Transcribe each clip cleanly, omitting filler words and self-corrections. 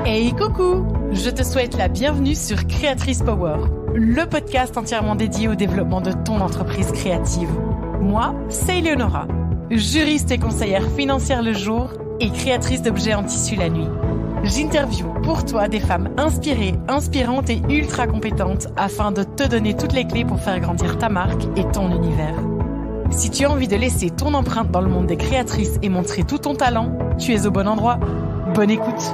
Hey coucou! Je te souhaite la bienvenue sur Créatrice Power, le podcast entièrement dédié au développement de ton entreprise créative. Moi, c'est Eleonora, juriste et conseillère financière le jour et créatrice d'objets en tissu la nuit. J'interviewe pour toi des femmes inspirées, inspirantes et ultra compétentes afin de te donner toutes les clés pour faire grandir ta marque et ton univers. Si tu as envie de laisser ton empreinte dans le monde des créatrices et montrer tout ton talent, tu es au bon endroit. Bonne écoute!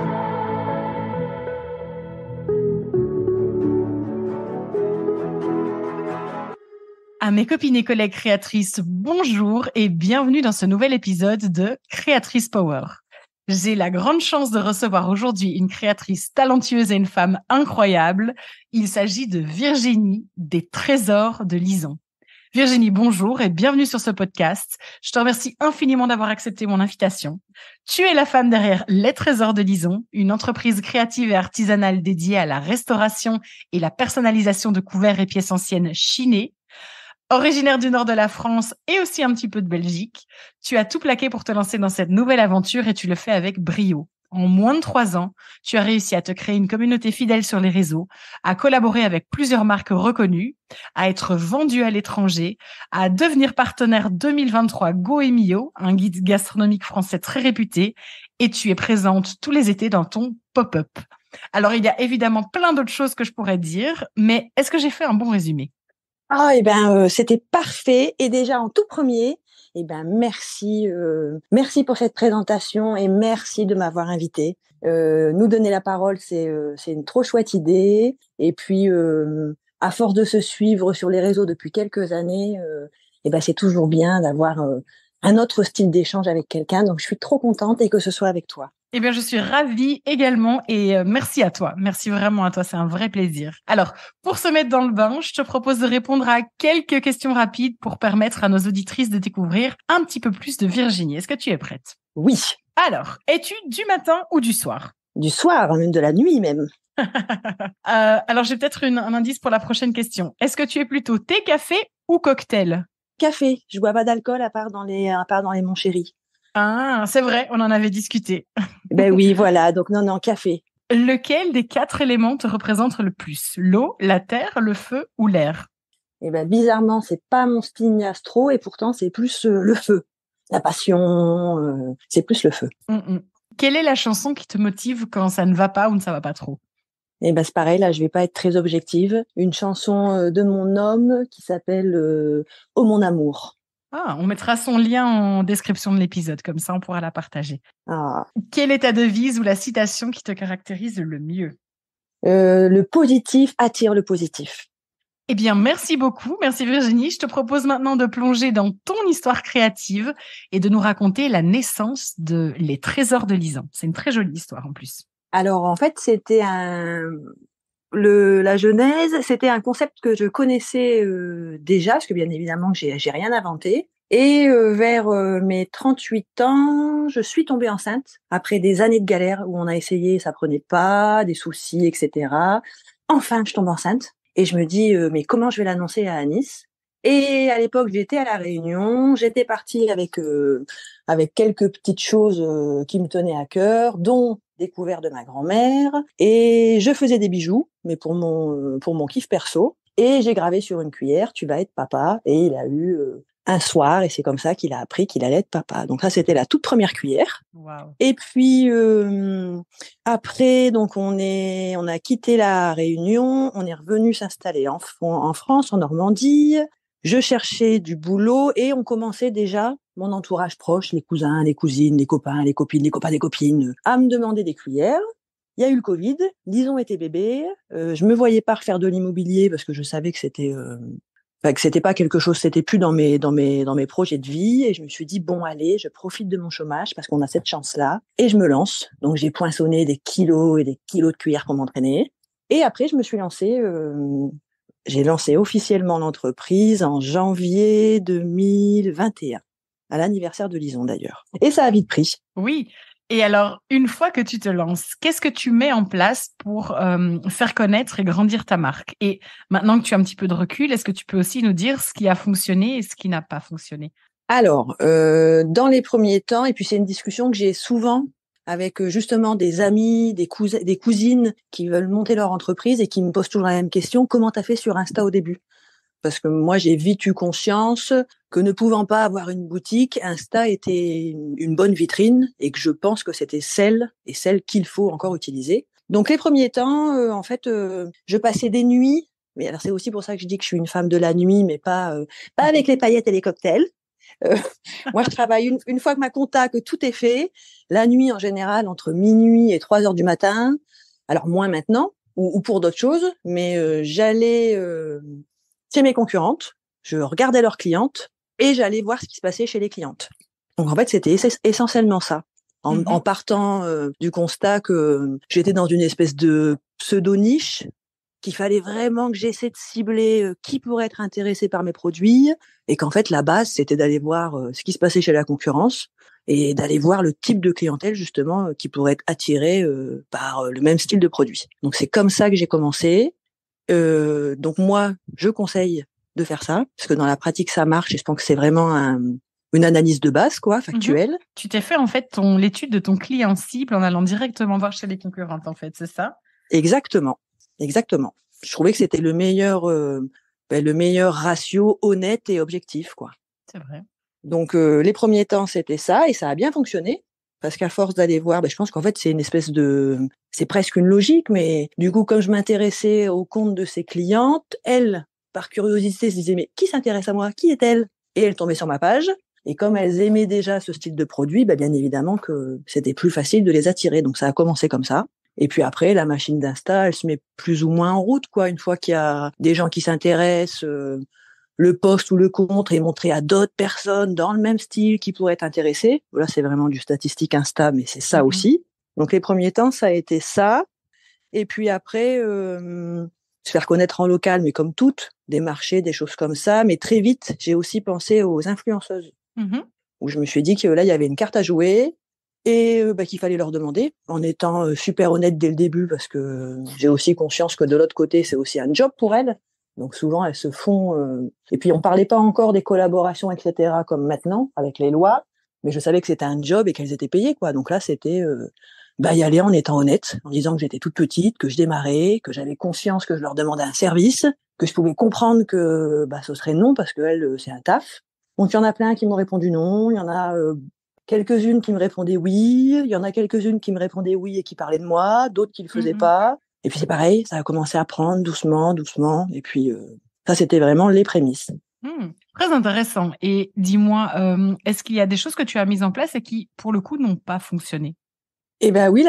À mes copines et collègues créatrices, bonjour et bienvenue dans ce nouvel épisode de Créatrice Power. J'ai la grande chance de recevoir aujourd'hui une créatrice talentueuse et une femme incroyable. Il s'agit de Virginie des Trésors de Lison. Virginie, bonjour et bienvenue sur ce podcast. Je te remercie infiniment d'avoir accepté mon invitation. Tu es la femme derrière Les Trésors de Lison, une entreprise créative et artisanale dédiée à la restauration et la personnalisation de couverts et pièces anciennes chinées. Originaire du nord de la France et aussi un petit peu de Belgique, tu as tout plaqué pour te lancer dans cette nouvelle aventure et tu le fais avec brio. En moins de 3 ans, tu as réussi à te créer une communauté fidèle sur les réseaux, à collaborer avec plusieurs marques reconnues, à être vendue à l'étranger, à devenir partenaire 2023 Goemio, un guide gastronomique français très réputé, et tu es présente tous les étés dans ton pop-up. Alors, il y a évidemment plein d'autres choses que je pourrais dire, mais est-ce que j'ai fait un bon résumé ? C'était parfait. Et déjà, en tout premier, merci pour cette présentation et merci de m'avoir invitée. Nous donner la parole, c'est une trop chouette idée. Et puis, à force de se suivre sur les réseaux depuis quelques années, c'est toujours bien d'avoir un autre style d'échange avec quelqu'un. Donc, je suis trop contente et que ce soit avec toi. Eh bien, je suis ravie également et merci à toi. Merci vraiment à toi, c'est un vrai plaisir. Alors, pour se mettre dans le bain, je te propose de répondre à quelques questions rapides pour permettre à nos auditrices de découvrir un petit peu plus de Virginie. Est-ce que tu es prête ? Oui. Alors, es-tu du matin ou du soir ? Du soir, même de la nuit même. Alors, j'ai peut-être un indice pour la prochaine question. Est-ce que tu es plutôt thé, café ou cocktail ? Café. Je bois pas d'alcool à part dans les Mon Chéri. Ah, c'est vrai, on en avait discuté. Oui, voilà. Donc non, café. Lequel des 4 éléments te représente le plus ? L'eau, la terre, le feu ou l'air ? Bizarrement, c'est pas mon style astro et pourtant c'est plus le feu. La passion, c'est plus le feu. Quelle est la chanson qui te motive quand ça ne va pas ou ne ça va pas trop ? C'est pareil, là je vais pas être très objective. Une chanson de mon homme qui s'appelle Oh mon amour. Ah, on mettra son lien en description de l'épisode, comme ça on pourra la partager. Ah. Quelle est ta devise ou la citation qui te caractérise le mieux ? Le positif attire le positif. Eh bien, merci beaucoup. Merci Virginie. Je te propose maintenant de plonger dans ton histoire créative et de nous raconter la naissance de Les Trésors de Lison. C'est une très jolie histoire en plus. Alors en fait, c'était la genèse, c'était un concept que je connaissais déjà, parce que bien évidemment j'ai rien inventé. Et vers mes 38 ans, je suis tombée enceinte après des années de galère où on a essayé, ça prenait pas, des soucis, etc. Enfin, je tombe enceinte et je me dis mais comment je vais l'annoncer à Nice ? Et à l'époque, j'étais à La Réunion, j'étais partie avec quelques petites choses qui me tenaient à cœur, dont des couverts de ma grand-mère, et je faisais des bijoux, mais pour mon kiff perso, et j'ai gravé sur une cuillère, tu vas être papa, et il a eu un soir, et c'est comme ça qu'il a appris qu'il allait être papa. Donc ça, c'était la toute première cuillère. Wow. Et puis après, donc on a quitté La Réunion, on est revenu s'installer en France, en Normandie. Je cherchais du boulot et on commençait déjà, mon entourage proche, les cousins, les cousines, les copains, les copines, les copains, les copines, à me demander des cuillères. Il y a eu le Covid, Lison était bébé, je me voyais pas refaire de l'immobilier parce que je savais que c'était pas quelque chose, c'était plus dans mes projets de vie, et je me suis dit bon allez, je profite de mon chômage parce qu'on a cette chance-là et je me lance. Donc j'ai poinçonné des kilos et des kilos de cuillères pour m'entraîner. Et après je me suis lancée. J'ai lancé officiellement l'entreprise en janvier 2021, à l'anniversaire de Lison d'ailleurs. Et ça a vite pris. Oui. Et alors, une fois que tu te lances, qu'est-ce que tu mets en place pour faire connaître et grandir ta marque? Et maintenant que tu as un petit peu de recul, est-ce que tu peux aussi nous dire ce qui a fonctionné et ce qui n'a pas fonctionné? Alors, dans les premiers temps, et puis c'est une discussion que j'ai souvent avec justement des amis, des cousines qui veulent monter leur entreprise et qui me posent toujours la même question: comment t'as fait sur Insta au début? Parce que moi, j'ai vite eu conscience que ne pouvant pas avoir une boutique, Insta était une bonne vitrine et que je pense que c'était celle qu'il faut encore utiliser. Donc les premiers temps, en fait, je passais des nuits. Mais alors c'est aussi pour ça que je dis que je suis une femme de la nuit, mais pas avec les paillettes et les cocktails. Euh, Moi, je travaille une fois que ma compta, que tout est fait, la nuit en général entre minuit et 3 heures du matin. Alors moins maintenant ou pour d'autres choses, mais j'allais chez mes concurrentes, je regardais leurs clientes et j'allais voir ce qui se passait chez les clientes. Donc en fait, c'était essentiellement ça. En partant du constat que j'étais dans une espèce de pseudo-niche, qu'il fallait vraiment que j'essaie de cibler qui pourrait être intéressé par mes produits, et qu'en fait, la base, c'était d'aller voir ce qui se passait chez la concurrence et d'aller voir le type de clientèle, justement, qui pourrait être attirée par le même style de produit. Donc c'est comme ça que j'ai commencé. Donc moi, je conseille de faire ça, parce que dans la pratique, ça marche, et je pense que c'est vraiment une analyse de base, quoi, factuelle. Tu t'es fait en fait l'étude de ton client cible en allant directement voir chez les concurrentes, en fait, c'est ça? Exactement, exactement. Je trouvais que c'était le meilleur ratio honnête et objectif, quoi. C'est vrai. Donc les premiers temps, c'était ça, et ça a bien fonctionné, parce qu'à force d'aller voir, je pense qu'en fait c'est presque une logique, mais du coup, comme je m'intéressais au compte de ces clientes, elles, par curiosité, se disaient: mais qui s'intéresse à moi? Qui est-elle? Et elles tombaient sur ma page. Et comme elles aimaient déjà ce style de produit, bien évidemment que c'était plus facile de les attirer. Donc ça a commencé comme ça. Et puis après, la machine d'Insta, elle se met plus ou moins en route, quoi. Une fois qu'il y a des gens qui s'intéressent, le post ou le compte est montré à d'autres personnes dans le même style qui pourraient être intéressées. Là, c'est vraiment du statistique Insta, mais c'est ça aussi. Donc les premiers temps, ça a été ça. Et puis après, se faire connaître en local, mais comme toutes, des marchés, des choses comme ça. Mais très vite, j'ai aussi pensé aux influenceuses, où je me suis dit que là, il y avait une carte à jouer et qu'il fallait leur demander, en étant super honnête dès le début, parce que j'ai aussi conscience que de l'autre côté, c'est aussi un job pour elles. Donc souvent, elles se font... Et puis, on parlait pas encore des collaborations, etc., comme maintenant, avec les lois, mais je savais que c'était un job et qu'elles étaient payées, quoi. Donc là, c'était y aller en étant honnête, en disant que j'étais toute petite, que je démarrais, que j'avais conscience que je leur demandais un service, que je pouvais comprendre que ce serait non, parce que elles, c'est un taf. Donc il y en a plein qui m'ont répondu non, il y en a quelques-unes qui me répondaient oui, il y en a quelques-unes qui me répondaient oui et qui parlaient de moi, d'autres qui le faisaient pas. Et puis c'est pareil, ça a commencé à prendre doucement, doucement. Et puis ça, c'était vraiment les prémices. Très intéressant. Et dis-moi, est-ce qu'il y a des choses que tu as mises en place et qui, pour le coup, n'ont pas fonctionné? Eh ben oui,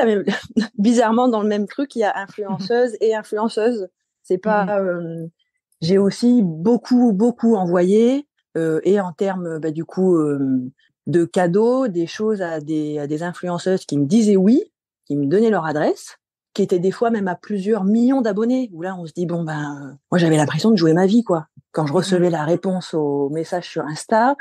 bizarrement, dans le même truc, il y a influenceuse et influenceuse. C'est pas. J'ai aussi beaucoup, beaucoup envoyé, et en termes, du coup, de cadeaux, des choses à des influenceuses qui me disaient oui, qui me donnaient leur adresse, qui étaient des fois même à plusieurs millions d'abonnés. Où là, on se dit bon moi j'avais l'impression de jouer ma vie, quoi. Quand je recevais la réponse au message sur Insta,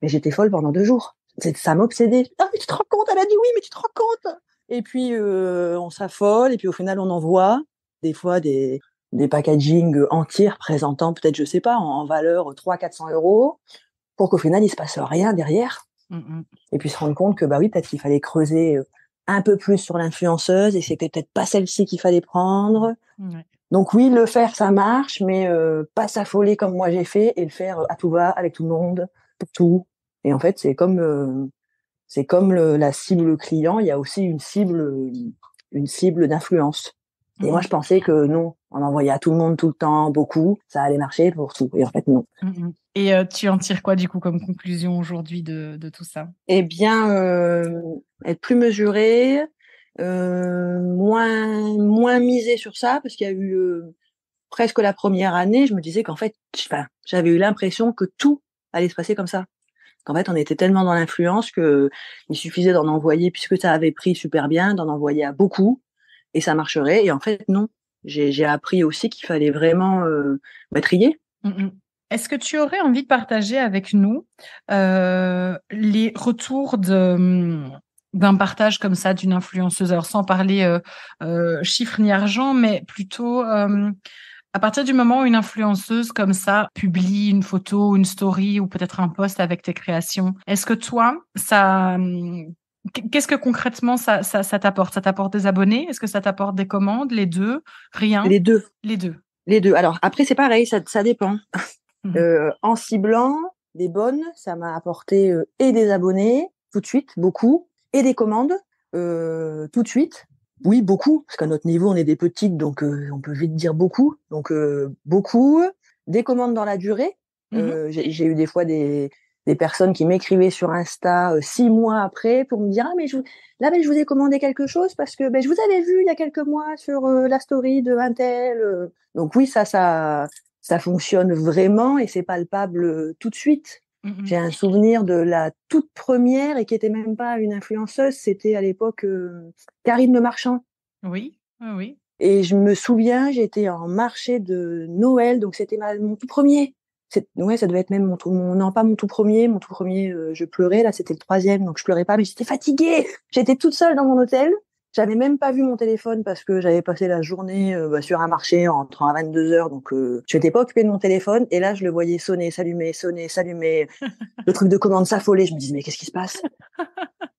mais j'étais folle pendant 2 jours. Ça m'obsédait. Ah, mais tu te rends compte? Elle a dit oui, mais tu te rends compte? Et puis on s'affole, et puis au final on envoie des fois des packaging entiers représentant peut-être, je sais pas, en valeur 300-400 €, pour qu'au final il se passe rien derrière. Et puis se rendre compte que oui, peut-être qu'il fallait creuser un peu plus sur l'influenceuse, et c'était peut-être pas celle-ci qu'il fallait prendre. Donc oui, le faire, ça marche, mais pas s'affoler comme moi j'ai fait, et le faire à tout va, avec tout le monde, pour tout. Et en fait, c'est comme la cible client, il y a aussi une cible d'influence. Et moi, je pensais que non, on envoyait à tout le monde tout le temps, beaucoup, ça allait marcher pour tout. Et en fait, non. Et tu en tires quoi, du coup, comme conclusion aujourd'hui de tout ça? Eh bien, être plus mesuré, moins misé sur ça, parce qu'il y a eu presque la première année, je me disais qu'en fait, j'avais eu l'impression que tout allait se passer comme ça. Qu'en fait, on était tellement dans l'influence que il suffisait d'en envoyer, puisque ça avait pris super bien, d'en envoyer à beaucoup, et ça marcherait. Et en fait, non. J'ai appris aussi qu'il fallait vraiment trier. Est-ce que tu aurais envie de partager avec nous les retours d'un partage comme ça d'une influenceuse? Alors sans parler chiffres ni argent, mais plutôt à partir du moment où une influenceuse comme ça publie une photo, une story ou peut-être un post avec tes créations, est-ce que toi, qu'est-ce que concrètement ça t'apporte? Ça t'apporte des abonnés? Est-ce que ça t'apporte des commandes? Les deux? Rien? Les deux. Les deux. Les deux. Alors après, c'est pareil, ça dépend. Mhm. En ciblant des bonnes, ça m'a apporté et des abonnés tout de suite, beaucoup, et des commandes tout de suite. Oui, beaucoup, parce qu'à notre niveau, on est des petites, donc on peut vite dire beaucoup. Donc beaucoup, des commandes dans la durée. Mhm. J'ai eu des fois des personnes qui m'écrivaient sur Insta 6 mois après pour me dire ah mais je vous ai commandé quelque chose parce que je vous avais vu il y a quelques mois sur la story de un tel. Donc oui, ça fonctionne vraiment et c'est palpable tout de suite. Mhm. J'ai un souvenir de la toute première et qui était même pas une influenceuse, c'était à l'époque Karine Le Marchand. Oui, oui, oui. Et je me souviens, j'étais en marché de Noël, donc c'était mon tout premier. Ouais, ça devait être même non pas mon tout premier, je pleurais, là c'était le troisième, donc je pleurais pas, mais j'étais fatiguée. J'étais toute seule dans mon hôtel. J'avais même pas vu mon téléphone parce que j'avais passé la journée sur un marché en rentrant à 22h, donc je n'étais pas occupée de mon téléphone. Et là, je le voyais sonner, s'allumer. Le truc de commande s'affolait. Je me disais, mais qu'est-ce qui se passe?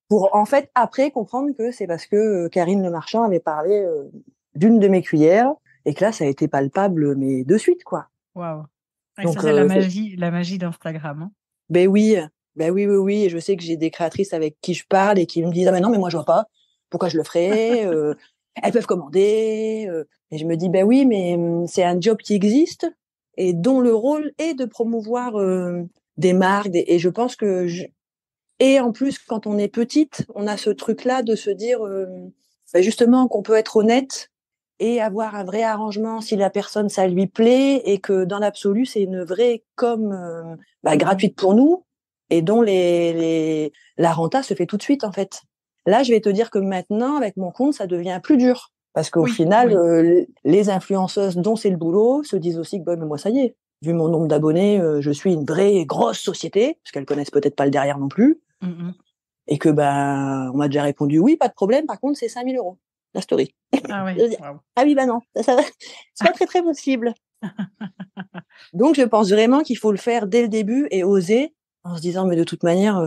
Pour en fait, après, comprendre que c'est parce que Karine Le Marchand avait parlé d'une de mes cuillères et que là, ça a été palpable, mais de suite, quoi. Waouh. Et ça, Donc, c'est la magie d'Instagram, hein. ben oui, oui. Et je sais que j'ai des créatrices avec qui je parle et qui me disent, ah mais non, mais moi, je vois pas. Pourquoi je le ferais? Elles peuvent commander. Et je me dis, ben oui, mais c'est un job qui existe et dont le rôle est de promouvoir des marques. Et je pense que et en plus, quand on est petite, on a ce truc-là de se dire justement qu'on peut être honnête et avoir un vrai arrangement si la personne ça lui plaît et que dans l'absolu c'est une vraie com gratuite pour nous et dont la renta se fait tout de suite en fait. Là, je vais te dire que maintenant avec mon compte ça devient plus dur parce qu'au Oui, final oui. les influenceuses dont c'est le boulot se disent aussi que mais moi ça y est, vu mon nombre d'abonnés, je suis une vraie grosse société parce qu'elles connaissent peut-être pas le derrière non plus. Mhm. Et que on m'a déjà répondu oui, pas de problème. Par contre, c'est 5 000 € la story. Ah Je ouais, veux dire, waouh. ah oui, non, ça va, c'est pas très très possible. Donc, je pense vraiment qu'il faut le faire dès le début et oser en se disant mais de toute manière,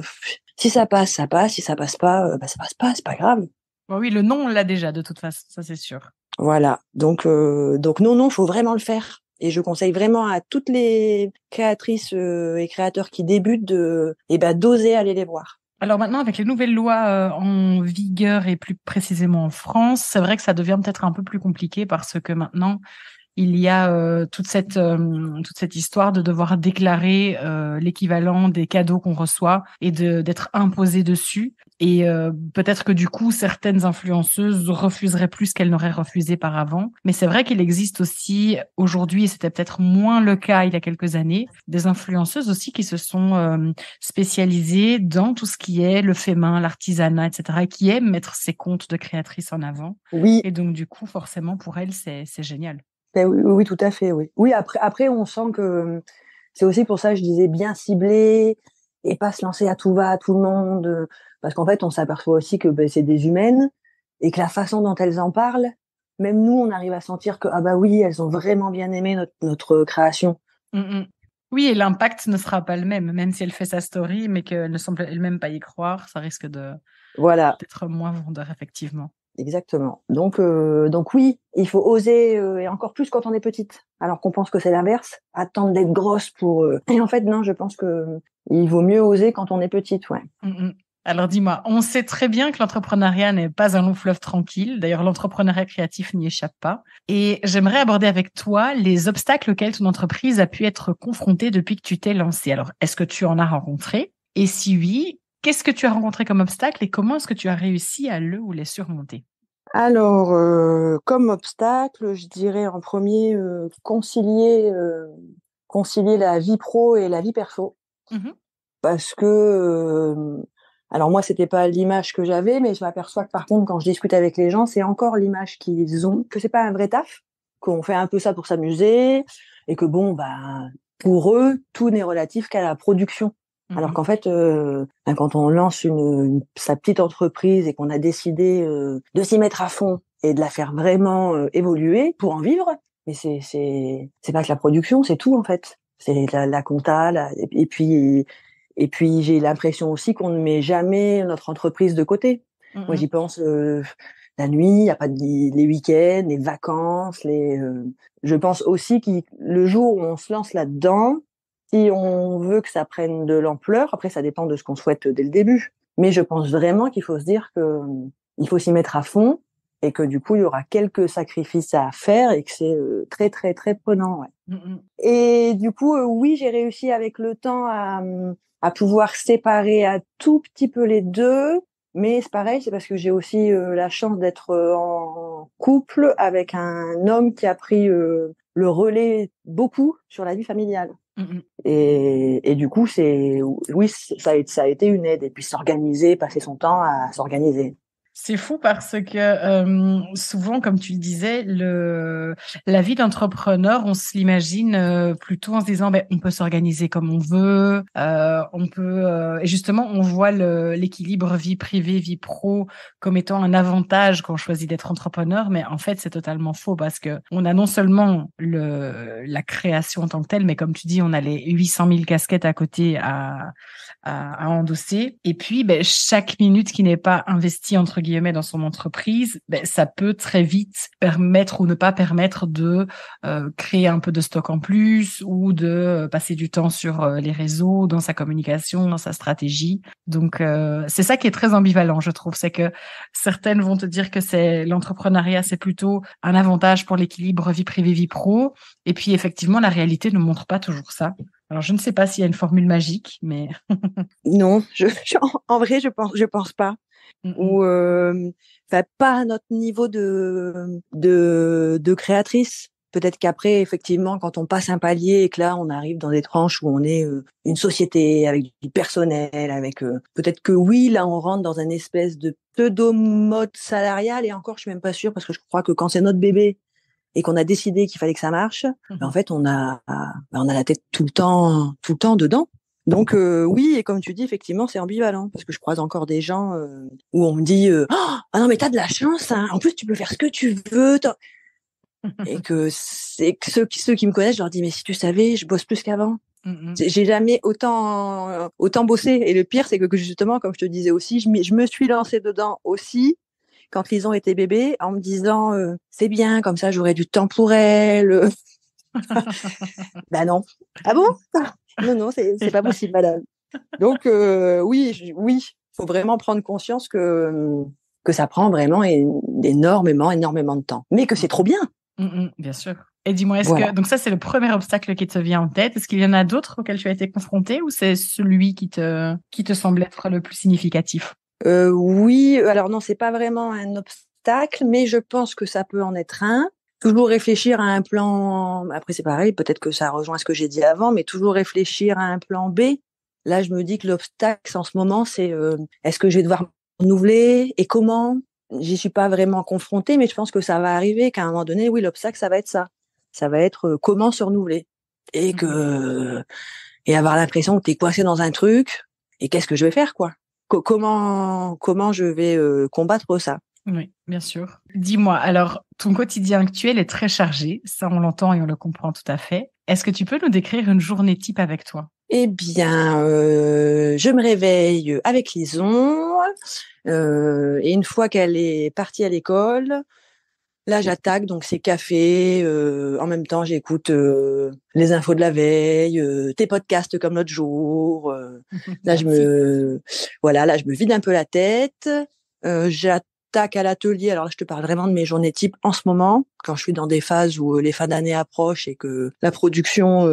si ça passe, ça passe. Si ça passe pas, ça passe pas, c'est pas grave. Bon, oui, le nom, on l'a déjà, de toute façon, ça c'est sûr. Voilà. Donc non, faut vraiment le faire. Et je conseille vraiment à toutes les créatrices et créateurs qui débutent d'oser aller les voir. Alors maintenant, avec les nouvelles lois en vigueur et plus précisément en France, c'est vrai que ça devient peut-être un peu plus compliqué parce que maintenant, il y a toute cette histoire de devoir déclarer l'équivalent des cadeaux qu'on reçoit et d'être imposé dessus. Et peut-être que du coup, certaines influenceuses refuseraient plus qu'elles n'auraient refusé par avant. Mais c'est vrai qu'il existe aussi aujourd'hui, et c'était peut-être moins le cas il y a quelques années, des influenceuses aussi qui se sont spécialisées dans tout ce qui est le fait main, l'artisanat, etc., et qui aiment mettre ces comptes de créatrices en avant. Oui, Et donc, du coup, forcément, pour elles, c'est génial. oui, tout à fait, oui. Oui, après, on sent que c'est aussi pour ça que je disais bien cibler et pas se lancer à tout va à tout le monde, parce qu'en fait, on s'aperçoit aussi que c'est des humaines et que la façon dont elles en parlent, même nous, on arrive à sentir que ah bah oui, elles ont vraiment bien aimé notre création. Mm, mm. Oui, et l'impact ne sera pas le même, même si elle fait sa story, mais qu'elle ne semble elle-même pas y croire, ça risque Voilà, d'être moins vendeur, effectivement. exactement. Donc oui, il faut oser et encore plus quand on est petite, alors qu'on pense que c'est l'inverse, attendre d'être grosse pour. Et en fait, non, je pense que il vaut mieux oser quand on est petite, ouais. Mm, mm. Alors dis-moi, on sait très bien que l'entrepreneuriat n'est pas un long fleuve tranquille. D'ailleurs, l'entrepreneuriat créatif n'y échappe pas. Et j'aimerais aborder avec toi les obstacles auxquels ton entreprise a pu être confrontée depuis que tu t'es lancée. Alors, est-ce que tu en as rencontré? Et si oui, qu'est-ce que tu as rencontré comme obstacle et comment est-ce que tu as réussi à le ou les surmonter? Alors, comme obstacle, je dirais en premier concilier la vie pro et la vie perso, Mhm. parce que alors moi c'était pas l'image que j'avais, mais je m'aperçois que par contre quand je discute avec les gens, c'est encore l'image qu'ils ont, que c'est pas un vrai taf, qu'on fait un peu ça pour s'amuser et que bon pour eux tout n'est relatif qu'à la production. Alors qu'en fait, quand on lance sa petite entreprise et qu'on a décidé de s'y mettre à fond et de la faire vraiment évoluer pour en vivre, mais c'est pas que la production, c'est tout en fait. C'est la compta, et puis j'ai l'impression aussi qu'on ne met jamais notre entreprise de côté. Moi, j'y pense la nuit, il y a pas les week-ends, les vacances, je pense aussi que le jour où on se lance là-dedans, si on veut que ça prenne de l'ampleur, après ça dépend de ce qu'on souhaite dès le début. Mais je pense vraiment qu'il faut se dire que il faut s'y mettre à fond et que du coup il y aura quelques sacrifices à faire et que c'est très très très prenant. Ouais. Et du coup oui, j'ai réussi avec le temps à pouvoir séparer un tout petit peu les deux. Mais c'est pareil, c'est parce que j'ai aussi la chance d'être en couple avec un homme qui a pris le relais beaucoup sur la vie familiale. Et du coup, oui, ça a été une aide. Et puis s'organiser, passer son temps à s'organiser. C'est fou parce que souvent, comme tu le disais, la vie d'entrepreneur, on se l'imagine plutôt en se disant, ben, on peut s'organiser comme on veut, on peut, et justement, on voit l'équilibre vie privée, vie pro comme étant un avantage quand on choisit d'être entrepreneur, mais en fait, c'est totalement faux parce que on a non seulement la création en tant que telle, mais comme tu dis, on a les 800 000 casquettes à côté à endosser. Et puis, ben, chaque minute qui n'est pas investie, entre guillemets, dans son entreprise, ben, ça peut très vite permettre ou ne pas permettre de créer un peu de stock en plus ou de passer du temps sur les réseaux, dans sa communication, dans sa stratégie. Donc, c'est ça qui est très ambivalent, je trouve. C'est que certaines vont te dire que l'entrepreneuriat, c'est plutôt un avantage pour l'équilibre vie privée, vie pro. Et puis, effectivement, la réalité ne montre pas toujours ça. Alors, je ne sais pas s'il y a une formule magique, mais non, en vrai, je pense pas. Ou pas à notre niveau de créatrice. Peut-être qu'après, effectivement, quand on passe un palier et que là, on arrive dans des tranches où on est une société avec du personnel, avec peut-être que oui, là, on rentre dans une espèce de pseudo mode salarial. Et encore, je suis même pas sûre parce que je crois que quand c'est notre bébé et qu'on a décidé qu'il fallait que ça marche, en fait, on a la tête tout le temps dedans. Donc oui, et comme tu dis, effectivement, c'est ambivalent parce que je croise encore des gens où on me dit ah non mais t'as de la chance, hein. En plus tu peux faire ce que tu veux. Et que c'est que ceux qui me connaissent, je leur dis mais si tu savais, je bosse plus qu'avant. J'ai jamais autant bossé. Et le pire, c'est que justement, comme je te disais aussi, je me suis lancée dedans aussi quand Lison était bébé en me disant c'est bien, comme ça j'aurai du temps pour elle. Bah non. Ah bon? Non, c'est pas possible, madame. Donc oui, faut vraiment prendre conscience que ça prend vraiment énormément de temps, mais que c'est trop bien. Bien sûr. Et dis-moi, Voilà. donc ça, c'est le premier obstacle qui te vient en tête. Est-ce qu'il y en a d'autres auxquels tu as été confronté ou c'est celui qui te semble être le plus significatif? Oui, alors non, c'est pas vraiment un obstacle, mais je pense que ça peut en être un. Toujours réfléchir à un plan. Après, c'est pareil, peut-être que ça rejoint ce que j'ai dit avant, mais toujours réfléchir à un plan B. Là, je me dis que l'obstacle en ce moment, c'est est-ce que je vais devoir renouveler et comment? J'y suis pas vraiment confrontée, mais je pense que ça va arriver, qu'à un moment donné, oui, l'obstacle, ça va être ça. Ça va être comment se renouveler et et avoir l'impression que t'es coincé dans un truc et qu'est-ce que je vais faire, quoi? Comment je vais combattre ça? Oui, bien sûr. Dis-moi, alors, ton quotidien actuel est très chargé. Ça, on l'entend et on le comprend tout à fait. Est-ce que tu peux nous décrire une journée type avec toi? Eh bien, je me réveille avec Lison et une fois qu'elle est partie à l'école, là j'attaque, donc c'est café. En même temps, j'écoute les infos de la veille, tes podcasts comme l'autre jour. Là, Merci. là, je me vide un peu la tête. J'attaque à l'atelier. Alors là, je te parle vraiment de mes journées types en ce moment, quand je suis dans des phases où les fins d'année approchent et que la production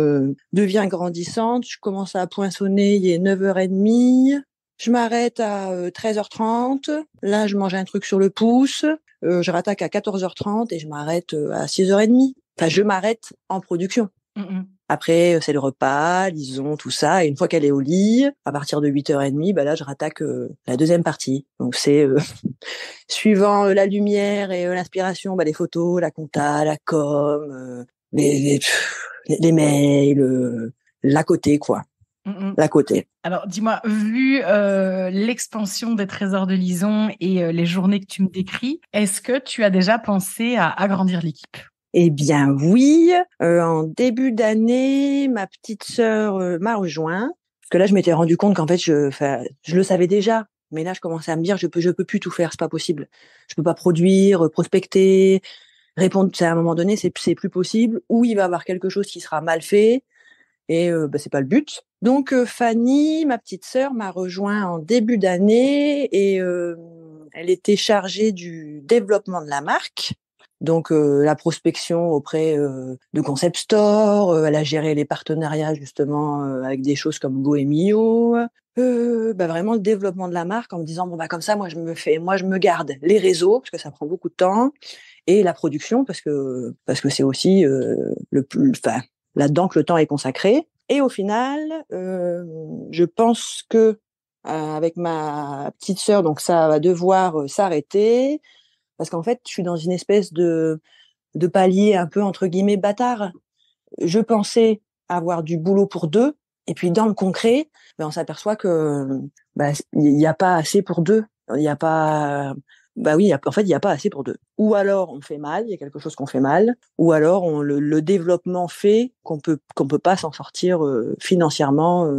devient grandissante. Je commence à poinçonner, il est 9h30. Je m'arrête à 13h30. Là, je mange un truc sur le pouce. Je rattaque à 14h30 et je m'arrête à 6h30. Enfin, je m'arrête en production. Après, c'est le repas, Lison, tout ça. Et une fois qu'elle est au lit, à partir de 8h30, bah là, je rattaque la deuxième partie. Donc, c'est suivant la lumière et l'inspiration, bah, les photos, la compta, la com, les mails, l'à côté, quoi. d'à côté. Alors, dis-moi, vu l'expansion des Trésors de Lison et les journées que tu me décris, est-ce que tu as déjà pensé à agrandir l'équipe? Eh bien oui, en début d'année, ma petite sœur m'a rejoint. Parce que là, je m'étais rendu compte qu'en fait, je le savais déjà. Mais là, je commençais à me dire, je peux plus tout faire, c'est pas possible. Je peux pas produire, prospecter, répondre. À un moment donné, c'est plus possible. Ou il va y avoir quelque chose qui sera mal fait. Et c'est pas le but. Donc Fanny, ma petite sœur, m'a rejoint en début d'année et elle était chargée du développement de la marque. Donc la prospection auprès de concept store, elle a géré les partenariats justement avec des choses comme Go et Mio. Vraiment le développement de la marque en me disant bon bah comme ça moi je me garde les réseaux parce que ça prend beaucoup de temps et la production parce que c'est aussi le plus enfin là-dedans que le temps est consacré. Et au final, je pense que avec ma petite sœur, donc ça va devoir s'arrêter parce qu'en fait, je suis dans une espèce de palier un peu entre guillemets bâtard. Je pensais avoir du boulot pour deux, et puis dans le concret, on s'aperçoit que il n'y a pas assez pour deux. Il n'y a pas en fait, il n'y a pas assez pour deux. Ou alors on fait mal, il y a quelque chose qu'on fait mal, ou alors le développement fait qu'on peut pas s'en sortir financièrement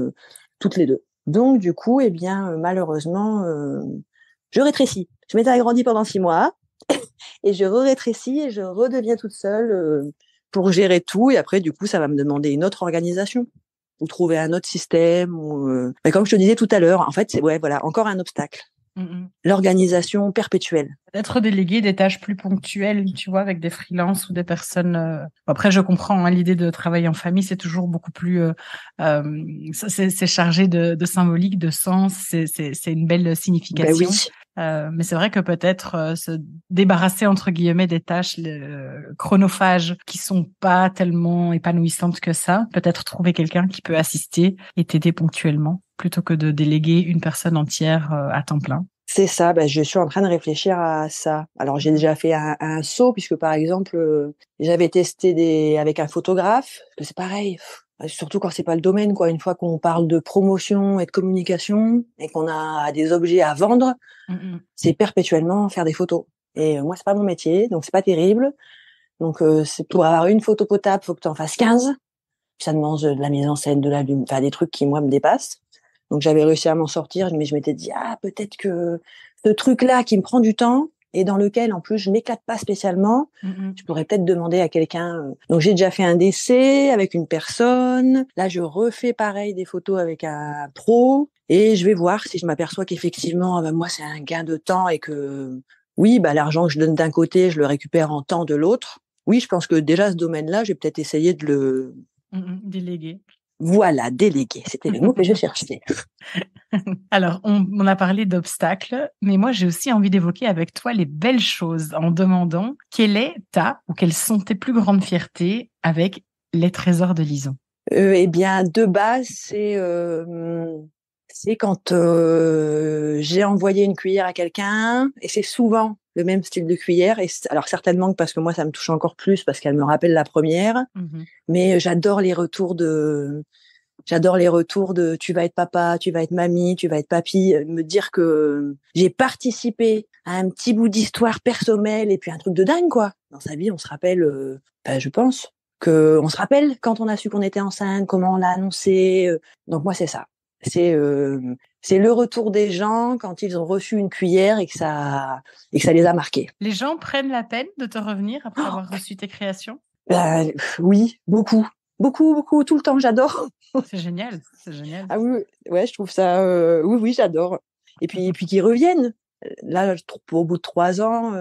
toutes les deux. Donc du coup, eh bien malheureusement, je rétrécis. Je m'étais agrandie pendant 6 mois et je rétrécis et je redeviens toute seule pour gérer tout. Et après, du coup, ça va me demander une autre organisation ou trouver un autre système. Mais comme je te disais tout à l'heure, en fait, voilà, encore un obstacle. L'organisation perpétuelle. Peut-être déléguer des tâches plus ponctuelles, tu vois, avec des freelances ou des personnes. Après, je comprends hein, l'idée de travailler en famille, c'est toujours beaucoup plus. C'est chargé de symbolique, de sens. C'est une belle signification. Oui. Mais c'est vrai que peut-être se débarrasser entre guillemets des tâches chronophages qui sont pas tellement épanouissantes que ça. Peut-être trouver quelqu'un qui peut assister et t'aider ponctuellement, plutôt que de déléguer une personne entière à temps plein. C'est ça, je suis en train de réfléchir à ça. Alors j'ai déjà fait un saut puisque par exemple j'avais testé avec un photographe, parce que c'est pareil, surtout quand c'est pas le domaine quoi. Une fois qu'on parle de promotion et de communication et qu'on a des objets à vendre, c'est perpétuellement faire des photos. Et moi c'est pas mon métier, donc c'est pas terrible. Donc c'est pour avoir une photo potable, faut que tu en fasses 15. Ça demande de la mise en scène, de la lumière, enfin des trucs qui moi me dépassent. Donc j'avais réussi à m'en sortir, mais je m'étais dit peut-être que ce truc-là qui me prend du temps et dans lequel en plus je m'éclate pas spécialement, je pourrais peut-être demander à quelqu'un. Donc j'ai déjà fait un essai avec une personne. Là je refais pareil des photos avec un pro et je vais voir si je m'aperçois qu'effectivement moi c'est un gain de temps et que oui l'argent que je donne d'un côté je le récupère en temps de l'autre. Oui je pense que déjà ce domaine-là j'ai peut-être essayé de le déléguer. Voilà, déléguer, c'était le mot que je cherchais. Alors, on a parlé d'obstacles, mais moi, j'ai aussi envie d'évoquer avec toi les belles choses en demandant quelle est ou quelles sont tes plus grandes fiertés avec les Trésors de Lison. Eh bien, de base, c'est quand j'ai envoyé une cuillère à quelqu'un, et c'est souvent le même style de cuillère. Et alors certainement que parce que moi, ça me touche encore plus parce qu'elle me rappelle la première. Mais j'adore les retours de tu vas être papa, tu vas être mamie, tu vas être papy, me dire que j'ai participé à un petit bout d'histoire personnelle et puis un truc de dingue quoi. Dans sa vie, on se rappelle je pense que on se rappelle quand on a su qu'on était enceinte, comment on l'a annoncé. Donc moi c'est ça. C'est le retour des gens quand ils ont reçu une cuillère et que ça les a marqués. Les gens prennent la peine de te revenir après avoir reçu tes créations? Oui, beaucoup, tout le temps, j'adore. C'est génial, c'est génial. Ah oui, ouais, je trouve ça, oui, j'adore. Et puis qu'ils reviennent. Là, au bout de 3 ans,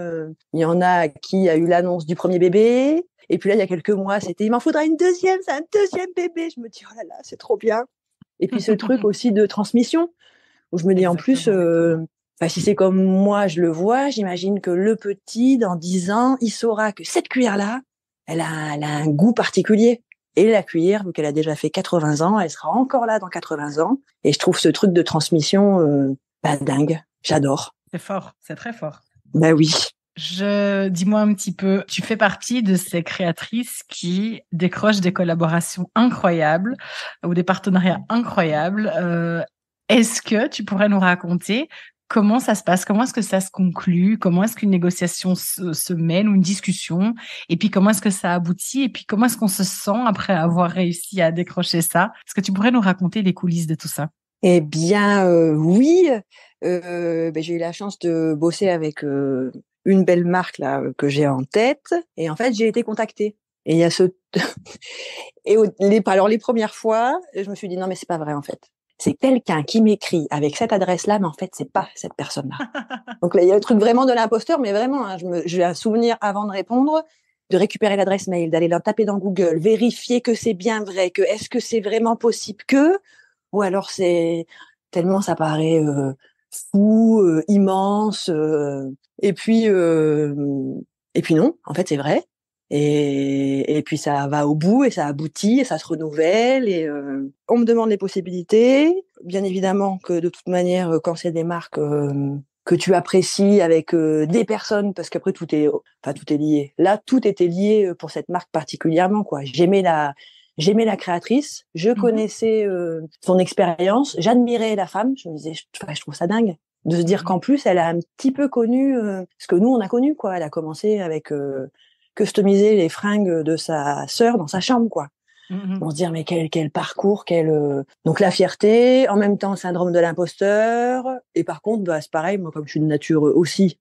il y en a qui a eu l'annonce du premier bébé. Et puis là, il y a quelques mois, c'était il m'en faudra une deuxième, c'est un deuxième bébé. Je me dis, oh là là, c'est trop bien. Et puis ce truc aussi de transmission, où je me dis en plus, si c'est comme moi, je le vois, j'imagine que le petit, dans 10 ans, il saura que cette cuillère-là, elle a un goût particulier. Et la cuillère, vu qu'elle a déjà fait 80 ans, elle sera encore là dans 80 ans. Et je trouve ce truc de transmission dingue. J'adore. C'est fort, c'est très fort. Oui. Dis-moi un petit peu, tu fais partie de ces créatrices qui décrochent des collaborations incroyables ou des partenariats incroyables. Est-ce que tu pourrais nous raconter comment ça se passe? Comment est-ce que ça se conclut? Comment est-ce qu'une négociation se mène ou une discussion? Et puis, comment est-ce que ça aboutit? Et puis, comment est-ce qu'on se sent après avoir réussi à décrocher ça? Est-ce que tu pourrais nous raconter les coulisses de tout ça? Eh bien, oui. J'ai eu la chance de bosser avec une belle marque là que j'ai en tête. Et en fait, j'ai été contactée. Et il y a ce alors les premières fois, je me suis dit non mais c'est pas vrai en fait. C'est quelqu'un qui m'écrit avec cette adresse-là, mais en fait c'est pas cette personne-là. Donc là, il y a le truc vraiment de l'imposteur, mais vraiment, hein, j'ai un souvenir avant de répondre, de récupérer l'adresse mail, d'aller la taper dans Google, vérifier que c'est bien vrai, que est-ce que c'est vraiment possible que, ou alors c'est tellement ça paraît fou, immense, et puis non, en fait c'est vrai. Et puis ça va au bout et ça aboutit et ça se renouvelle et on me demande les possibilités. Bien évidemment que de toute manière, quand c'est des marques que tu apprécies avec des personnes, parce qu'après tout est lié. Là, tout était lié pour cette marque particulièrement, quoi. J'aimais la créatrice, je connaissais son expérience, j'admirais la femme, je me disais, je trouve ça dingue de se dire qu'en plus, elle a un petit peu connu ce que nous, on a connu, quoi. Elle a commencé avec customiser les fringues de sa sœur dans sa chambre, quoi. On se dit, mais quel parcours, donc la fierté, en même temps, le syndrome de l'imposteur. Et par contre, bah, c'est pareil, moi, comme je suis de nature aussi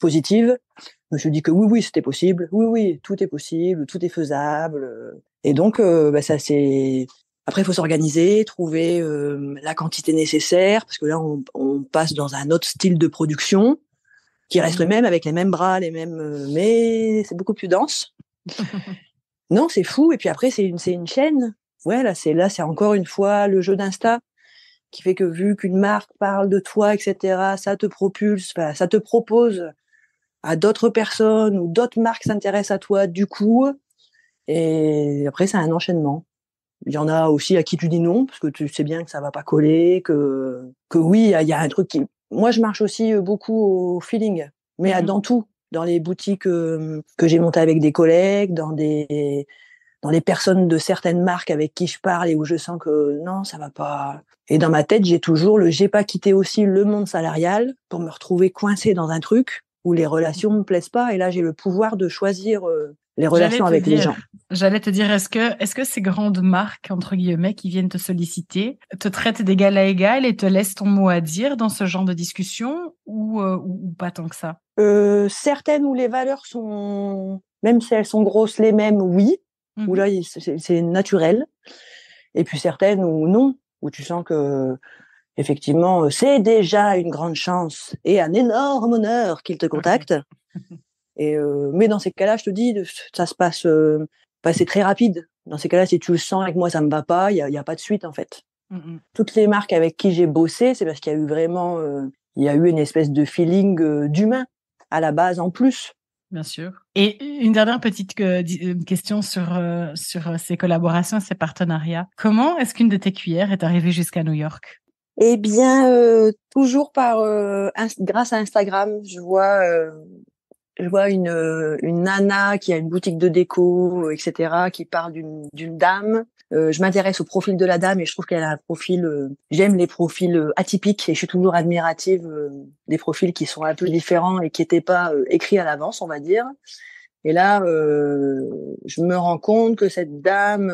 positive, je me suis dit que oui, c'était possible. Oui, tout est possible, tout est faisable. Et donc, ça c'est. Après, il faut s'organiser, trouver la quantité nécessaire, parce que là, on passe dans un autre style de production qui reste le même, avec les mêmes bras, mais c'est beaucoup plus dense. Non, c'est fou. Et puis après, c'est une chaîne. Ouais, c'est encore une fois le jeu d'Insta qui fait que vu qu'une marque parle de toi, etc., ça te propulse, ça te propose à d'autres personnes ou d'autres marques s'intéressent à toi du coup. Et après, c'est un enchaînement. Il y en a aussi à qui tu dis non parce que tu sais bien que ça va pas coller, que oui, il y a un truc qui. Moi, je marche aussi beaucoup au feeling, mais dans tout, dans les boutiques que j'ai montées avec des collègues, dans les personnes de certaines marques avec qui je parle et où je sens que non, ça va pas. Et dans ma tête, j'ai pas quitté aussi le monde salarial pour me retrouver coincée dans un truc où les relations me plaisent pas. Et là, j'ai le pouvoir de choisir les relations avec les gens. J'allais te dire, est-ce que ces grandes marques, entre guillemets, qui viennent te solliciter, te traitent d'égal à égal et te laissent ton mot à dire dans ce genre de discussion ou pas tant que ça? Certaines où les valeurs sont, même si elles sont grosses, les mêmes, oui. Où là, c'est naturel. Et puis certaines où non, où tu sens que effectivement, c'est déjà une grande chance et un énorme honneur qu'ils te contactent. Et mais dans ces cas-là, je te dis, ça se passe, c'est très rapide. Dans ces cas-là, si tu le sens avec moi, ça me va pas, il y a pas de suite en fait. Toutes les marques avec qui j'ai bossé, c'est parce qu'il y a eu vraiment, il y a eu une espèce de feeling d'humain à la base en plus. Bien sûr. Et une dernière petite question sur ces collaborations, ces partenariats. Comment est-ce qu'une de tes cuillères est arrivée jusqu'à New York? Eh bien, toujours grâce à Instagram, je vois une nana qui a une boutique de déco, etc., qui parle d'une dame. Je m'intéresse au profil de la dame et je trouve qu'elle a un profil. J'aime les profils atypiques et je suis toujours admirative des profils qui sont un peu différents et qui n'étaient pas écrits à l'avance, on va dire. Et là, je me rends compte que cette dame,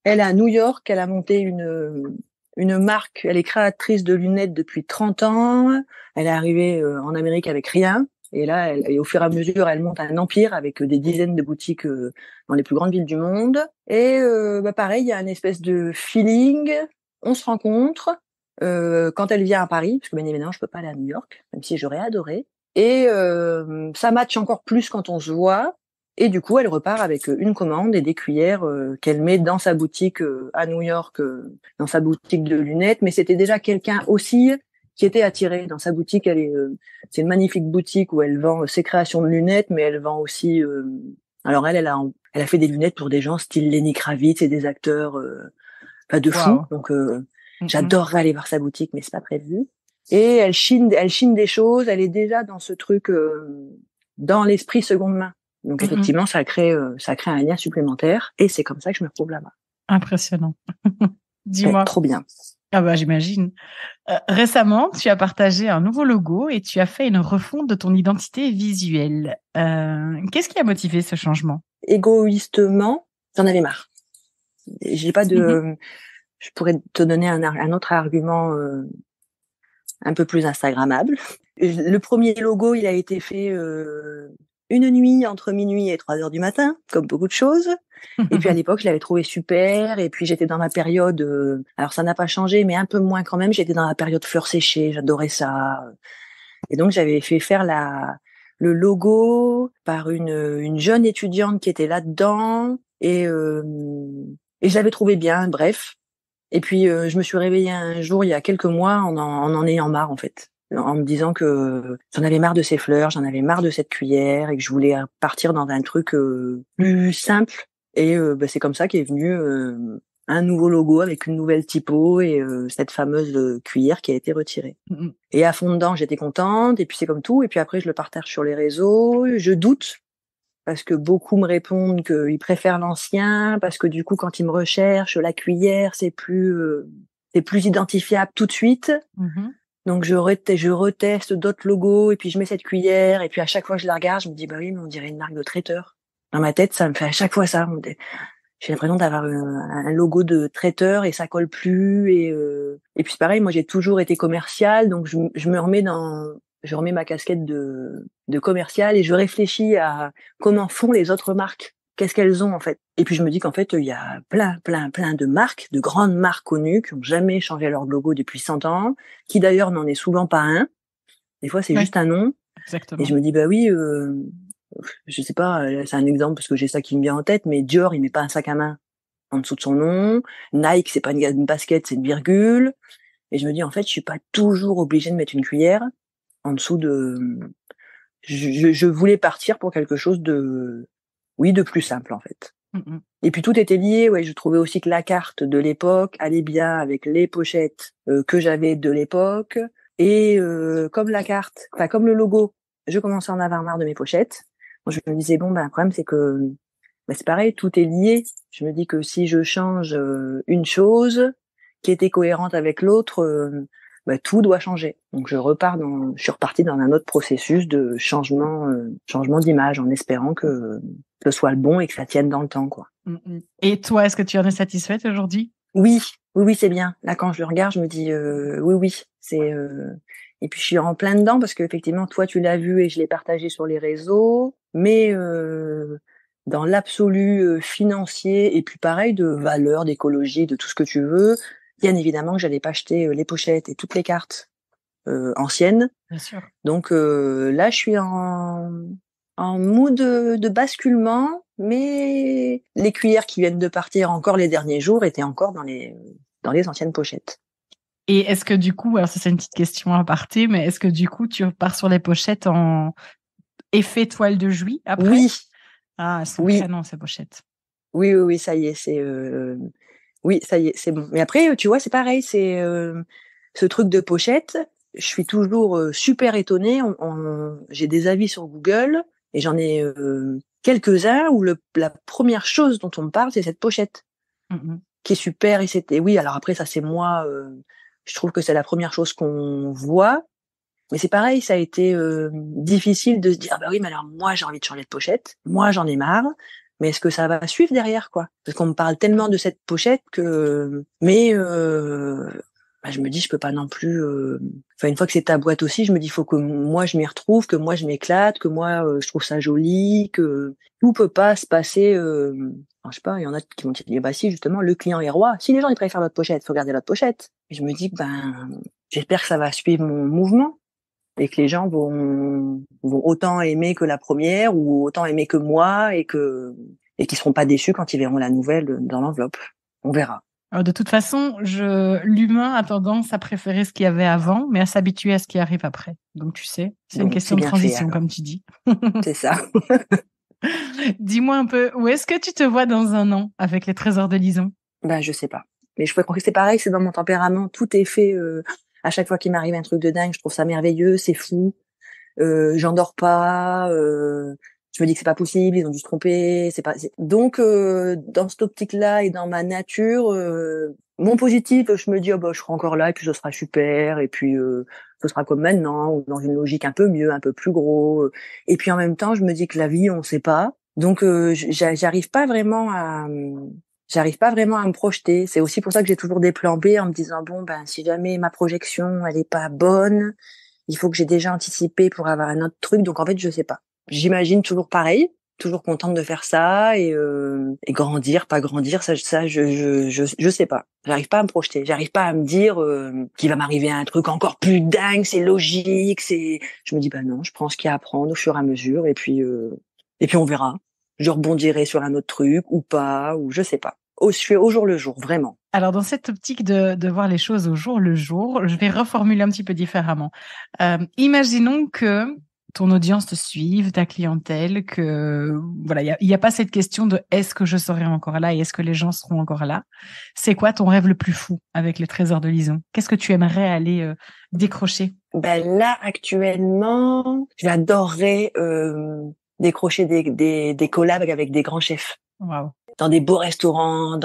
elle est à New York, elle a monté une marque. Elle est créatrice de lunettes depuis 30 ans. Elle est arrivée en Amérique avec rien. Et là, et au fur et à mesure, elle monte un empire avec des dizaines de boutiques dans les plus grandes villes du monde. Et pareil, il y a une espèce de feeling. On se rencontre quand elle vient à Paris, parce que bien évidemment, je peux pas aller à New York, même si j'aurais adoré. Et ça match encore plus quand on se voit. Et du coup, elle repart avec une commande et des cuillères qu'elle met dans sa boutique à New York, dans sa boutique de lunettes. Mais c'était déjà quelqu'un aussi qui était attiré dans sa boutique. C'est une magnifique boutique où elle vend ses créations de lunettes, mais elle vend aussi. Alors elle a fait des lunettes pour des gens style Lenny Kravitz et des acteurs de fou. Donc j'adorerais aller voir sa boutique, mais c'est pas prévu. Et elle chine des choses. Elle est déjà dans ce truc dans l'esprit seconde main. Donc effectivement, ça crée un lien supplémentaire et c'est comme ça que je me retrouve là-bas. Impressionnant. Dis-moi. Trop bien. Ah bah j'imagine. Récemment, tu as partagé un nouveau logo et tu as fait une refonte de ton identité visuelle. Qu'est-ce qui a motivé ce changement? Égoïstement, j'en avais marre. J'ai pas de. Je pourrais te donner un autre argument un peu plus instagrammable. Le premier logo, il a été fait une nuit entre minuit et 3 heures du matin, comme beaucoup de choses. Et puis à l'époque, je l'avais trouvé super. Et puis j'étais dans la période, alors ça n'a pas changé, mais un peu moins quand même. J'étais dans la période fleurs séchées, j'adorais ça. Et donc j'avais fait faire le logo par une jeune étudiante qui était là-dedans. Et je l'avais trouvé bien, bref. Et puis je me suis réveillée un jour, il y a quelques mois, en ayant marre en fait. En me disant que j'en avais marre de ces fleurs, j'en avais marre de cette cuillère et que je voulais partir dans un truc plus simple. Et c'est comme ça qu'est venu un nouveau logo avec une nouvelle typo et cette fameuse cuillère qui a été retirée. Et à fond dedans, j'étais contente. Et puis c'est comme tout. Et puis après, je le partage sur les réseaux. Je doute parce que beaucoup me répondent qu'ils préfèrent l'ancien, parce que du coup, quand ils me recherchent, la cuillère, c'est plus identifiable tout de suite. Donc je reteste d'autres logos et puis je mets cette cuillère et puis à chaque fois que je la regarde, je me dis bah oui, mais on dirait une marque de traiteur. Dans ma tête, ça me fait à chaque fois ça. J'ai l'impression d'avoir un logo de traiteur et ça colle plus et puis c'est pareil, moi j'ai toujours été commercial, donc je remets ma casquette de commercial et je réfléchis à comment font les autres marques. Qu'est-ce qu'elles ont en fait? Et puis je me dis qu'en fait il y a plein de marques, de grandes marques connues qui ont jamais changé leur logo depuis 100 ans, qui d'ailleurs n'en est souvent pas un. Des fois c'est juste un nom. Exactement. Et je me dis bah oui, je sais pas, c'est un exemple parce que j'ai ça qui me vient en tête, mais Dior il met pas un sac à main en dessous de son nom. Nike c'est pas une basket, c'est une virgule. Et je me dis en fait je suis pas toujours obligée de mettre une cuillère en dessous de. Je voulais partir pour quelque chose de plus simple en fait. Et puis tout était lié. Ouais, je trouvais aussi que la carte de l'époque allait bien avec les pochettes que j'avais de l'époque. Et comme comme le logo, je commençais à en avoir marre de mes pochettes. Moi, je me disais bon, le problème c'est que c'est pareil, tout est lié. Je me dis que si je change une chose qui était cohérente avec l'autre, tout doit changer. Donc je suis repartie dans un autre processus de changement d'image en espérant que ce soit le bon et que ça tienne dans le temps, quoi. Et toi, est-ce que tu en es satisfaite aujourd'hui? Oui, c'est bien. Là, quand je le regarde, je me dis oui, c'est. Et puis je suis en plein dedans parce que effectivement, toi, tu l'as vu et je l'ai partagé sur les réseaux, mais dans l'absolu financier et puis pareil de valeur, d'écologie, de tout ce que tu veux. Bien évidemment que j'allais pas acheter les pochettes et toutes les cartes anciennes. Bien sûr. Donc là, je suis en mood de basculement, mais les cuillères qui viennent de partir encore les derniers jours étaient encore dans les anciennes pochettes. Et est-ce que du coup, alors ça c'est une petite question à aparté, mais est-ce que du coup tu repars sur les pochettes en effet toile de Jouy après? Oui. Ah, elles sont canon ces pochettes. Oui, ça y est, c'est bon. Mais après, tu vois, c'est pareil, c'est ce truc de pochette. Je suis toujours super étonnée. J'ai des avis sur Google et j'en ai quelques-uns où la première chose dont on me parle, c'est cette pochette qui est super. Et oui, alors après ça c'est moi. Je trouve que c'est la première chose qu'on voit. Mais c'est pareil, ça a été difficile de se dire bah oui, mais alors moi j'ai envie de changer de pochette. Moi j'en ai marre. Mais est-ce que ça va suivre derrière, quoi? Parce qu'on me parle tellement de cette pochette que, mais je me dis, je peux pas non plus. Une fois que c'est ta boîte aussi, je me dis, il faut que moi je m'y retrouve, que moi je m'éclate, que moi je trouve ça joli, que tout peut pas se passer. Je sais pas, il y en a qui vont dire, bah si justement, le client est roi. Si les gens ils préfèrent notre pochette, faut garder notre pochette. Et je me dis, j'espère que ça va suivre mon mouvement. Et que les gens vont autant aimer que la première ou autant aimer que moi et qu'ils seront pas déçus quand ils verront la nouvelle dans l'enveloppe. On verra. Alors de toute façon, l'humain a tendance à préférer ce qu'il y avait avant, mais à s'habituer à ce qui arrive après. Donc tu sais, c'est une question de transition, comme tu dis. C'est ça. Dis-moi un peu, où est-ce que tu te vois dans 1 an avec les trésors de Lison? Je sais pas. Mais je peux croire que c'est pareil, c'est dans mon tempérament. Tout est fait. À chaque fois qu'il m'arrive un truc de dingue, je trouve ça merveilleux, c'est fou. j'en dors pas, je me dis que c'est pas possible, ils ont dû se tromper, donc dans cette optique-là et dans ma nature, mon positif, je me dis oh bah je serai encore là et puis ce sera super et puis ce sera comme maintenant ou dans une logique un peu mieux, un peu plus gros. Et puis en même temps, je me dis que la vie, on sait pas. Donc j'arrive pas vraiment à me projeter. C'est aussi pour ça que j'ai toujours des plans B en me disant bon ben si jamais ma projection elle est pas bonne, il faut que j'ai déjà anticipé pour avoir un autre truc. Donc en fait, je sais pas. J'imagine toujours pareil, toujours contente de faire ça et grandir, pas grandir, ça je sais pas. J'arrive pas à me projeter, j'arrive pas à me dire qu'il va m'arriver un truc encore plus dingue, c'est logique, je me dis bah non, je prends ce qu'il y a à prendre au fur et à mesure et puis on verra. Je rebondirai sur un autre truc ou pas ou je sais pas. Je fais au jour le jour, vraiment. Alors, dans cette optique de voir les choses au jour le jour, je vais reformuler un petit peu différemment. Imaginons que ton audience te suive, ta clientèle, que voilà, il y a pas cette question de est-ce que je serai encore là et est-ce que les gens seront encore là. C'est quoi ton rêve le plus fou avec les trésors de Lison? Qu'est-ce que tu aimerais aller décrocher? Ben là actuellement, j'adorerais décrocher des collabs avec des grands chefs Waouh. dans des beaux restaurants,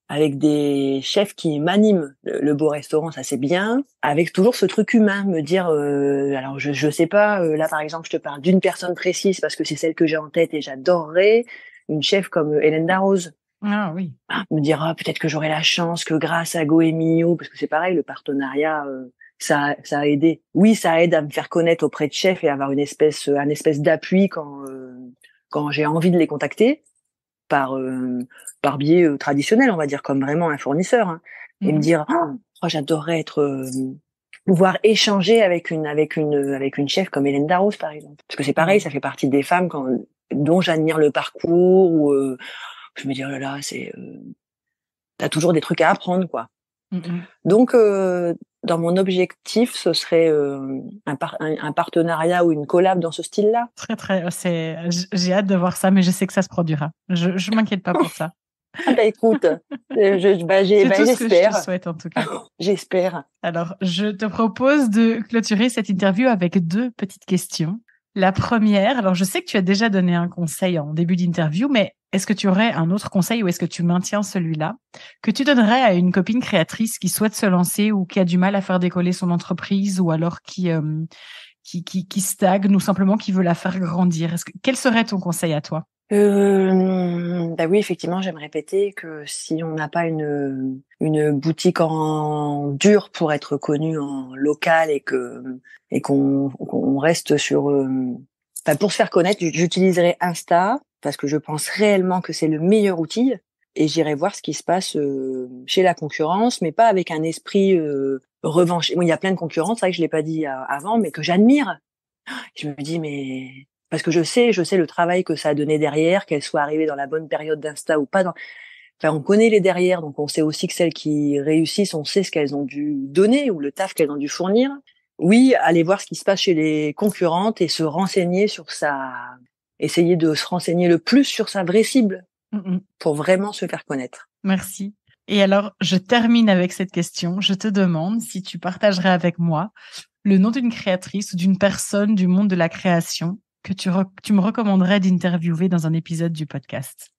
avec des chefs qui m'animent. Le beau restaurant, ça c'est bien. Avec toujours ce truc humain, me dire, alors je sais pas, là par exemple, je te parle d'une personne précise parce que c'est celle que j'ai en tête et j'adorerais une chef comme Hélène Darroze. Ah oui. Me dire peut-être que j'aurai la chance que grâce à Goemio, parce que c'est pareil, le partenariat, ça a aidé. Oui, ça aide à me faire connaître auprès de chefs et avoir un espèce d'appui quand j'ai envie de les contacter par par biais traditionnel, on va dire, comme vraiment un fournisseur, hein, et me dire j'adorerais être pouvoir échanger avec une chef comme Hélène Darroze par exemple, parce que c'est pareil, ça fait partie des femmes dont j'admire le parcours ou je me dis oh là là, t'as toujours des trucs à apprendre quoi. Donc dans mon objectif, ce serait un partenariat ou une collab dans ce style-là. J'ai hâte de voir ça, mais je sais que ça se produira. Je m'inquiète pas pour ça. Ah bah écoute, c'est tout ce que je te j'espère. souhaite en tout cas. J'espère. Alors, je te propose de clôturer cette interview avec 2 petites questions. La première, alors je sais que tu as déjà donné un conseil en début d'interview, mais est-ce que tu aurais un autre conseil ou est-ce que tu maintiens celui-là que tu donnerais à une copine créatrice qui souhaite se lancer ou qui a du mal à faire décoller son entreprise ou alors qui stagne ou simplement qui veut la faire grandir? Quel serait ton conseil à toi? Bah oui, effectivement, j'aime répéter que si on n'a pas une boutique en dur pour être connu en local et qu'on reste sur pour se faire connaître, j'utiliserai Insta parce que je pense réellement que c'est le meilleur outil et j'irai voir ce qui se passe chez la concurrence, mais pas avec un esprit revanche. Bon, il y a plein de concurrents, c'est vrai que je l'ai pas dit avant, mais que j'admire. Je me dis mais parce que je sais le travail que ça a donné derrière, qu'elles soient arrivées dans la bonne période d'Insta ou pas. Enfin, on connaît les derrière, donc on sait aussi que celles qui réussissent, on sait ce qu'elles ont dû donner ou le taf qu'elles ont dû fournir. Oui, aller voir ce qui se passe chez les concurrentes et se renseigner essayer de se renseigner le plus sur sa vraie cible pour vraiment se faire connaître. Merci. Et alors, je termine avec cette question. Je te demande si tu partagerais avec moi le nom d'une créatrice ou d'une personne du monde de la création que tu me recommanderais d'interviewer dans un épisode du podcast.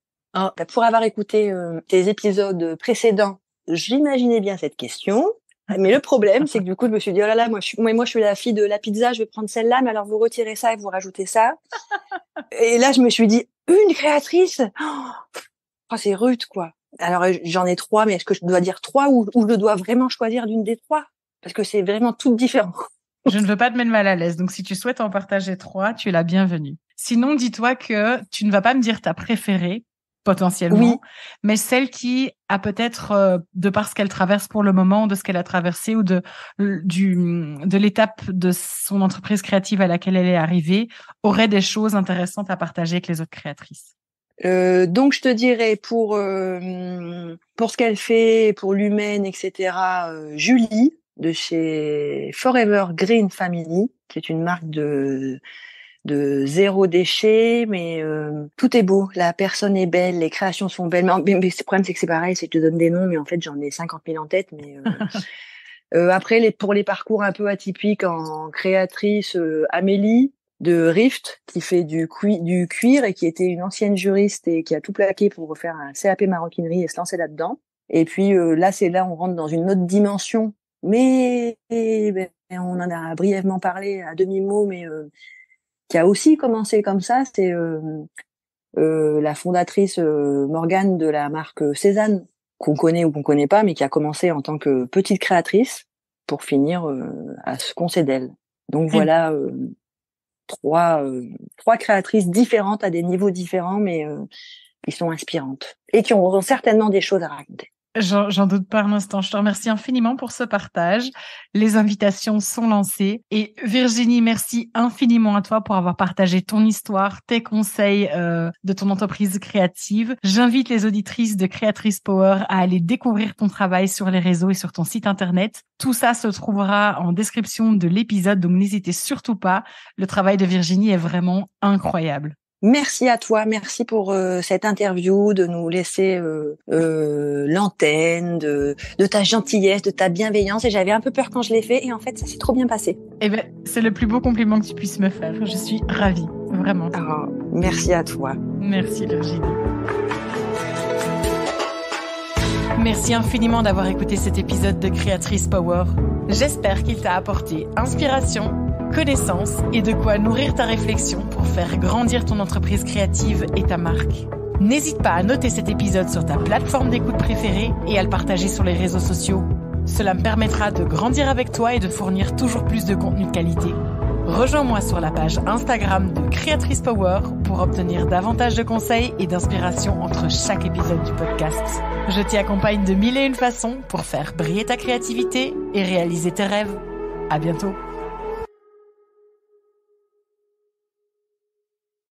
Pour avoir écouté tes épisodes précédents, j'imaginais bien cette question. Mais le problème, c'est que du coup, je me suis dit, oh là là, moi, je suis la fille de la pizza, je vais prendre celle-là, mais alors vous retirez ça et vous rajoutez ça. Et là, je me suis dit, une créatrice? C'est rude, quoi. Alors, j'en ai 3, mais est-ce que je dois dire 3 ou je dois vraiment choisir d'une des 3? Parce que c'est vraiment tout différent. Je ne veux pas te mettre mal à l'aise. Donc, si tu souhaites en partager 3, tu es la bienvenue. Sinon, dis-toi que tu ne vas pas me dire ta préférée, potentiellement, oui, mais celle qui a peut-être, de par ce qu'elle traverse pour le moment, de ce qu'elle a traversé ou de l'étape de son entreprise créative à laquelle elle est arrivée, aurait des choses intéressantes à partager avec les autres créatrices. Donc je te dirais pour ce qu'elle fait, pour l'humaine, etc. Julie de chez Forever Green Family, qui est une marque de zéro déchet, mais tout est beau, la personne est belle, les créations sont belles. Mais le problème c'est que c'est pareil, c'est que je te donne des noms, mais en fait j'en ai 50 000 en tête. Mais Après, pour les parcours un peu atypiques en créatrice, Amélie de Rift, qui fait du cuir et qui était une ancienne juriste et qui a tout plaqué pour refaire un CAP maroquinerie et se lancer là-dedans. Et puis là, on rentre dans une autre dimension, mais on en a brièvement parlé à demi-mot, mais qui a aussi commencé comme ça. C'est la fondatrice Morgane de la marque Cézanne, qu'on connaît ou qu'on connaît pas, mais qui a commencé en tant que petite créatrice pour finir à ce qu'on sait d'elle. Donc voilà, trois créatrices différentes à des niveaux différents, mais qui sont inspirantes et qui auront certainement des choses à raconter. J'en doute pas un instant. Je te remercie infiniment pour ce partage. Les invitations sont lancées. Et Virginie, merci infiniment à toi pour avoir partagé ton histoire, tes conseils de ton entreprise créative. J'invite les auditrices de Creatrice Power à aller découvrir ton travail sur les réseaux et sur ton site internet. Tout ça se trouvera en description de l'épisode, donc n'hésitez surtout pas. Le travail de Virginie est vraiment incroyable. Merci à toi, merci pour cette interview, de nous laisser l'antenne, de ta gentillesse, de ta bienveillance. Et j'avais un peu peur quand je l'ai fait, et en fait, ça s'est trop bien passé. Eh ben, c'est le plus beau compliment que tu puisses me faire. Je suis ravie, vraiment. Oh, merci à toi. Merci Virginie. Merci infiniment d'avoir écouté cet épisode de Creatrice Power. J'espère qu'il t'a apporté inspiration, connaissances et de quoi nourrir ta réflexion pour faire grandir ton entreprise créative et ta marque. N'hésite pas à noter cet épisode sur ta plateforme d'écoute préférée et à le partager sur les réseaux sociaux. Cela me permettra de grandir avec toi et de fournir toujours plus de contenu de qualité. Rejoins-moi sur la page Instagram de Creatrice Power pour obtenir davantage de conseils et d'inspiration entre chaque épisode du podcast. Je t'y accompagne de 1001 façons pour faire briller ta créativité et réaliser tes rêves. À bientôt.